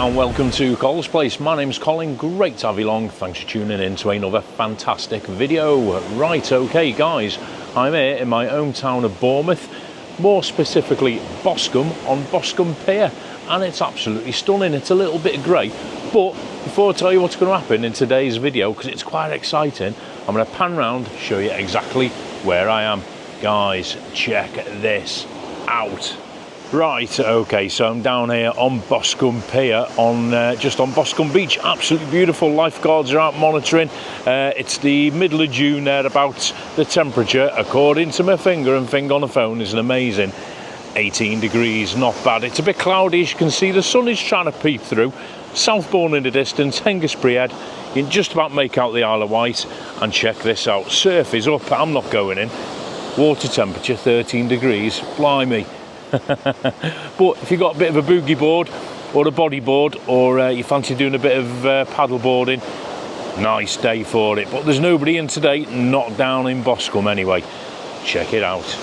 and welcome to Cole's Place. My name's Colin, great to have you along. Thanks for tuning in to another fantastic video. Right, okay guys, I'm here in my hometown of Bournemouth, more specifically Boscombe, on Boscombe Pier, and it's absolutely stunning. It's a little bit grey, but before I tell you what's going to happen in today's video, because it's quite exciting, I'm going to pan round, show you exactly where I am. Guys, check this out. Right, okay, so I'm down here on Boscombe Pier, just on Boscombe Beach. Absolutely beautiful. Lifeguards are out monitoring. It's the middle of June there, about the temperature, according to my finger and thing on the phone, is an amazing 18 degrees. Not bad. It's a bit cloudy, as you can see. The sun is trying to peep through. Southbourne in the distance, Hengistbury Head. You can just about make out the Isle of Wight. And check this out. Surf is up. I'm not going in. Water temperature 13 degrees. Blimey. But if you've got a bit of a boogie board or a bodyboard, or you fancy doing a bit of paddle boarding, nice day for it. But there's nobody in today, not down in Boscombe anyway. Check it out.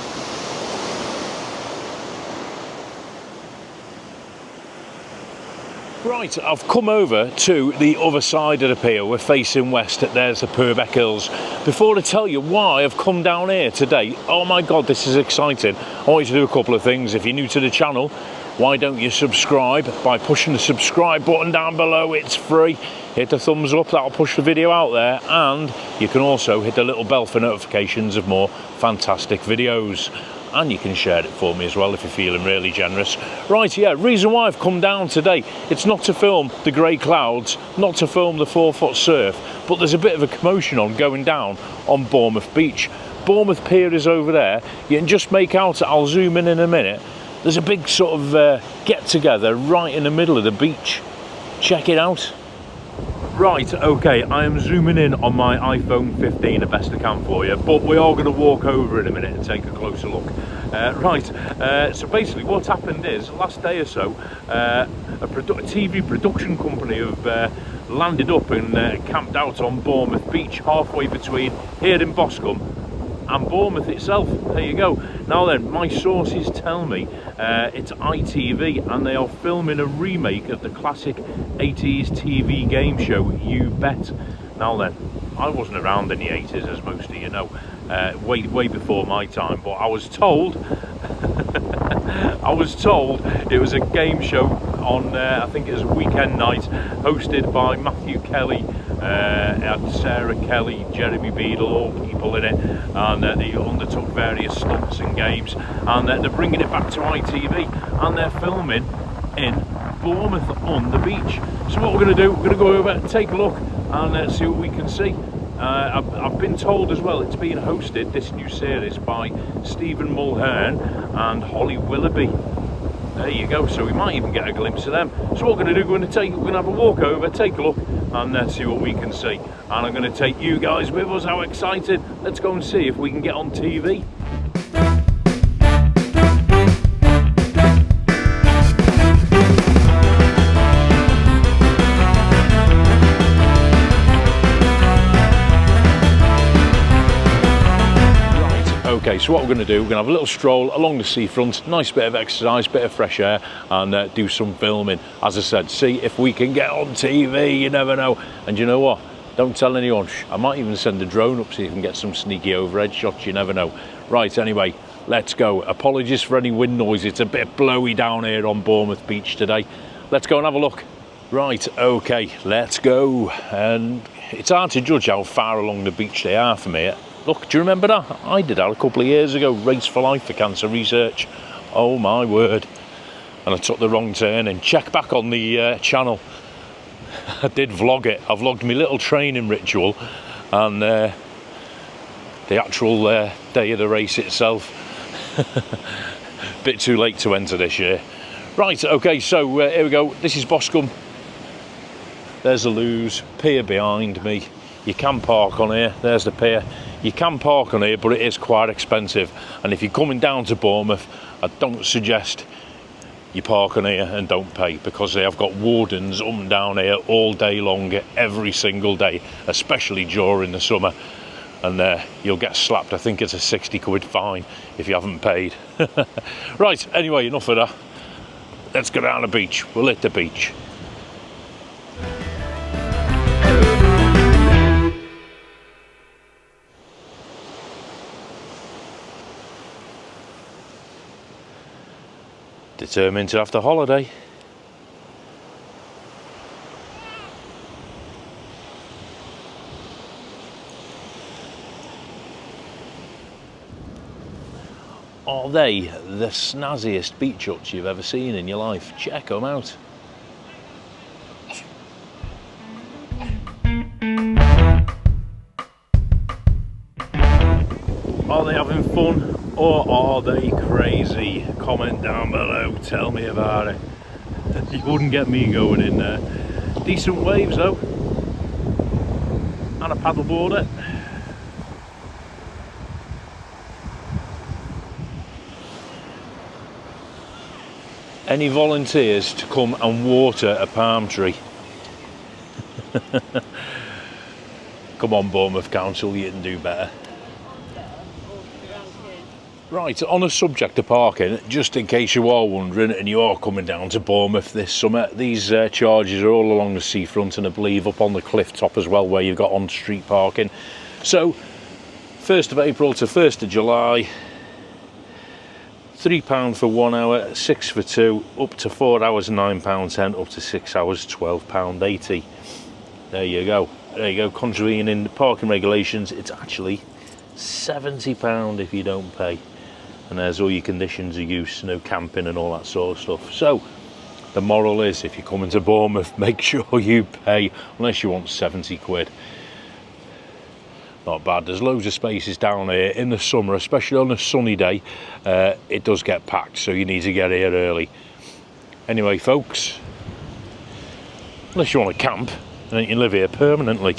Right, I've come over to the other side of the pier. We're facing west. There's the Purbeck Hills. Before I tell you why I've come down here today, oh my god, this is exciting. I want you to do a couple of things. If you're new to the channel, why don't you subscribe by pushing the subscribe button down below? It's free. Hit the thumbs up, that'll push the video out there, and you can also hit the little bell for notifications of more fantastic videos. And you can share it for me as well if you're feeling really generous. Right, yeah, reason why I've come down today, it's not to film the grey clouds, not to film the 4-foot surf, but there's a bit of a commotion on going down on Bournemouth Beach. Bournemouth Pier is over there. You can just make out, I'll zoom in a minute, there's a big sort of get-together right in the middle of the beach. Check it out. Right, okay, I am zooming in on my iPhone 15 the best I can for you, but we are going to walk over in a minute and take a closer look. So basically what's happened is, last day or so, a TV production company have landed up and camped out on Bournemouth Beach, halfway between here in Boscombe and Bournemouth itself. There you go. Now then, my sources tell me it's ITV, and they are filming a remake of the classic 80s TV game show You Bet. Now then, I wasn't around in the 80s, as most of you know, way before my time, but I was told it was a game show on I think it was a weekend night, hosted by Matthew Kelly, and Sarah Kelly, Jeremy Beadle, all people in it, and they undertook various stunts and games, and they're bringing it back to ITV, and they're filming in Bournemouth on the beach. So what we're going to do, we're going to go over and take a look and see what we can see. I've been told as well it's being hosted, this new series, by Stephen Mulhern and Holly Willoughby. There you go, so we might even get a glimpse of them. So what we're going to do, we're going to have a walk over, take a look, and see what we can see. And I'm going to take you guys with us. How excited. Let's go and see if we can get on TV. Okay, so what we're going to do, we're going to have a little stroll along the seafront, nice bit of exercise, bit of fresh air, and do some filming. As I said, see if we can get on TV, you never know. And you know what? Don't tell anyone. I might even send a drone up so you can get some sneaky overhead shots, you never know. Right, anyway, let's go. Apologies for any wind noise, it's a bit blowy down here on Bournemouth Beach today. Let's go and have a look. Right, okay, let's go. And it's hard to judge how far along the beach they are from here. Look, do you remember that? I did that a couple of years ago, Race for Life for Cancer Research. Oh my word. And I took the wrong turn, and check back on the channel. I did vlog it. I vlogged my little training ritual and the actual day of the race itself. Bit too late to enter this year. Right, okay, so here we go. This is Boscombe. There's the Lewes, pier behind me. You can park on here. There's the pier. You can park on here, but it is quite expensive. And if you're coming down to Bournemouth, I don't suggest you park on here and don't pay, because they have got wardens up and down here all day long, every single day, especially during the summer. And you'll get slapped. I think it's a 60 quid fine if you haven't paid. Right, anyway, enough of that. Let's go down the beach. We'll hit the beach. Determined to have the holiday. Are they the snazziest beach huts you've ever seen in your life? Check them out. Are they having fun or are they crazy? Comment down below, tell me about it. You wouldn't get me going in there. Decent waves though, and a paddleboarder. Any volunteers to come and water a palm tree? Come on, Bournemouth Council, you can do better. Right, on the subject of parking, just in case you are wondering and you are coming down to Bournemouth this summer, these charges are all along the seafront and I believe up on the cliff top as well where you've got on-street parking. So, 1st of April to 1st of July, £3 for 1 hour, £6 for 2, up to 4 hours £9.10, up to 6 hours £12.80. There you go. There you go, contravening the parking regulations, it's actually £70 if you don't pay. And there's all your conditions of use, no camping and all that sort of stuff. So, the moral is, if you're coming to Bournemouth, make sure you pay, unless you want 70 quid. Not bad. There's loads of spaces down here in the summer, especially on a sunny day. It does get packed, so you need to get here early. Anyway, folks, unless you want to camp, and you can live here permanently.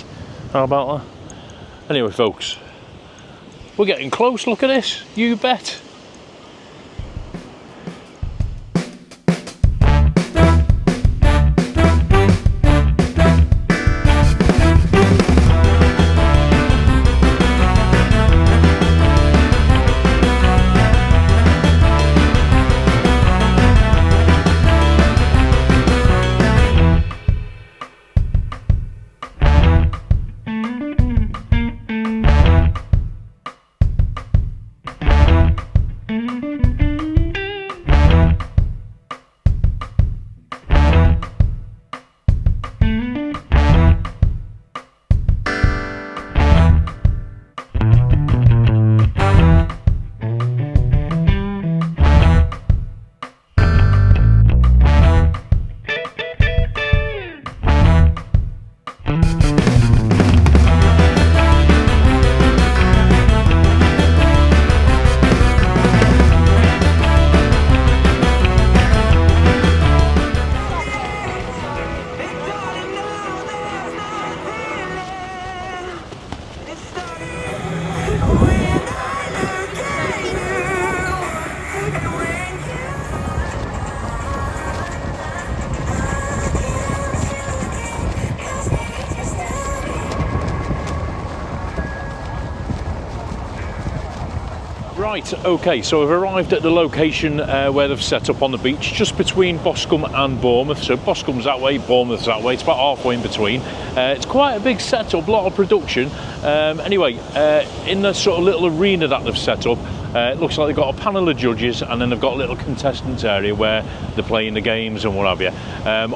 How about that? Anyway, folks, we're getting close. Look at this. You bet. Right, okay, so I've arrived at the location where they've set up on the beach, just between Boscombe and Bournemouth. So Boscombe's that way, Bournemouth's that way, it's about halfway in between. It's quite a big setup, a lot of production. Anyway, in the sort of little arena that they've set up, it looks like they've got a panel of judges and then they've got a little contestants area where they're playing the games and what have you.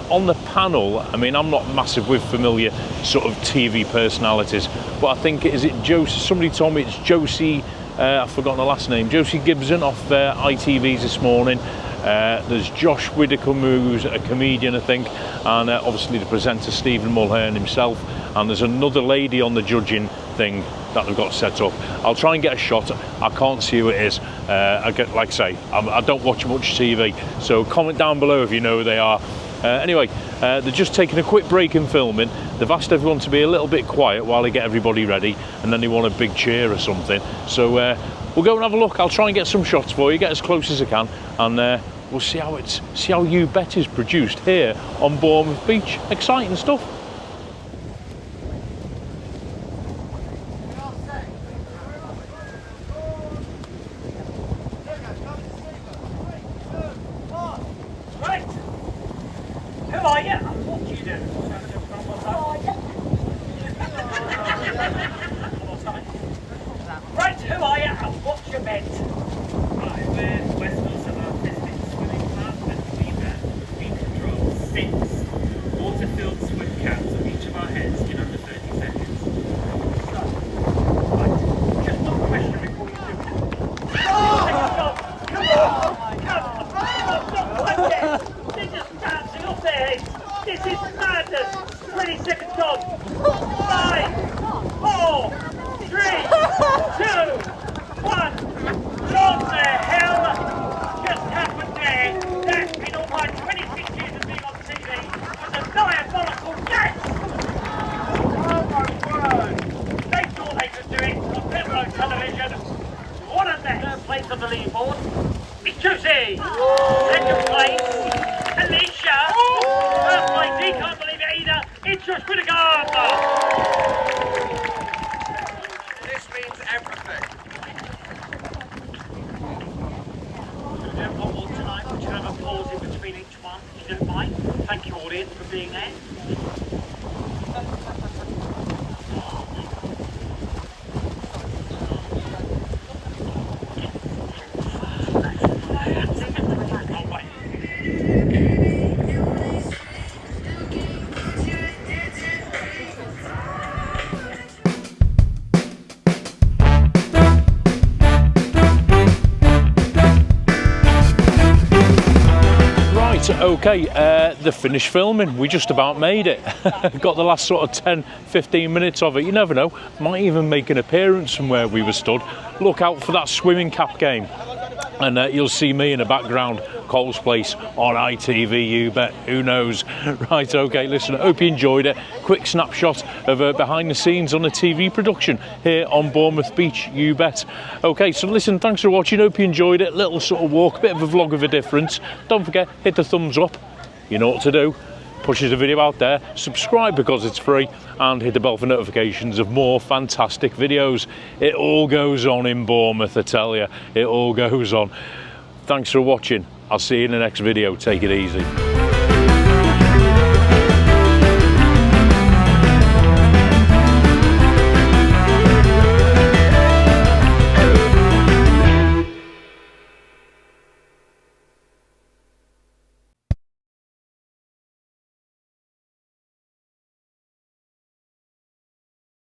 On the panel, I mean, I'm not massive with familiar sort of TV personalities, but I think, is it Josie? Somebody told me it's Josie, I've forgotten the last name, Josie Gibson off ITV's this morning. There's Josh Widdicombe, who's a comedian, I think, and obviously the presenter Stephen Mulhern himself, and there's another lady on the judging thing that they've got set up. I'll try and get a shot. I can't see who it is. Like I say, I don't watch much TV, so comment down below if you know who they are. Anyway, they're just taking a quick break in filming. They've asked everyone to be a little bit quiet while they get everybody ready, and then they want a big cheer or something. So we'll go and have a look. I'll try and get some shots for you, get as close as I can, and we'll see how You Bet is produced here on Bournemouth Beach. Exciting stuff. Who are you? What do you do? Right, who are you and what's your bet? Right, we're Westminster Artistics Swimming Club. This is madness. 20 seconds on. 5, 4, 3, 2, 1. What the hell just happened there? That's been all my 26 years of being on TV with a diabolical gas. Oh my word. They thought they could do it on Pembroke television. One of the third place on the leaderboard is Josie. Second place, Alesha. First place, he can't believe it either. It's Josh Widdicombe. This means everything. We'll do one more tonight. We should have a pause in between each one, if you don't mind. Thank you, audience, for being there. Okay, the finished filming, we just about made it. Got the last sort of 10-15 minutes of it. You never know, might even make an appearance from where we were stood. Look out for that swimming cap game, and you'll see me in the background, Cole's Place on ITV, you bet, who knows. Right, okay, listen, I hope you enjoyed it. Quick snapshot of behind the scenes on a TV production here on Bournemouth Beach, you bet. Okay, so listen, thanks for watching, hope you enjoyed it. Little sort of walk, bit of a vlog of a difference. Don't forget, hit the thumbs up, you know what to do. Pushes the video out there, subscribe because it's free, and hit the bell for notifications of more fantastic videos. It all goes on in Bournemouth, I tell you, it all goes on. Thanks for watching. I'll see you in the next video. Take it easy.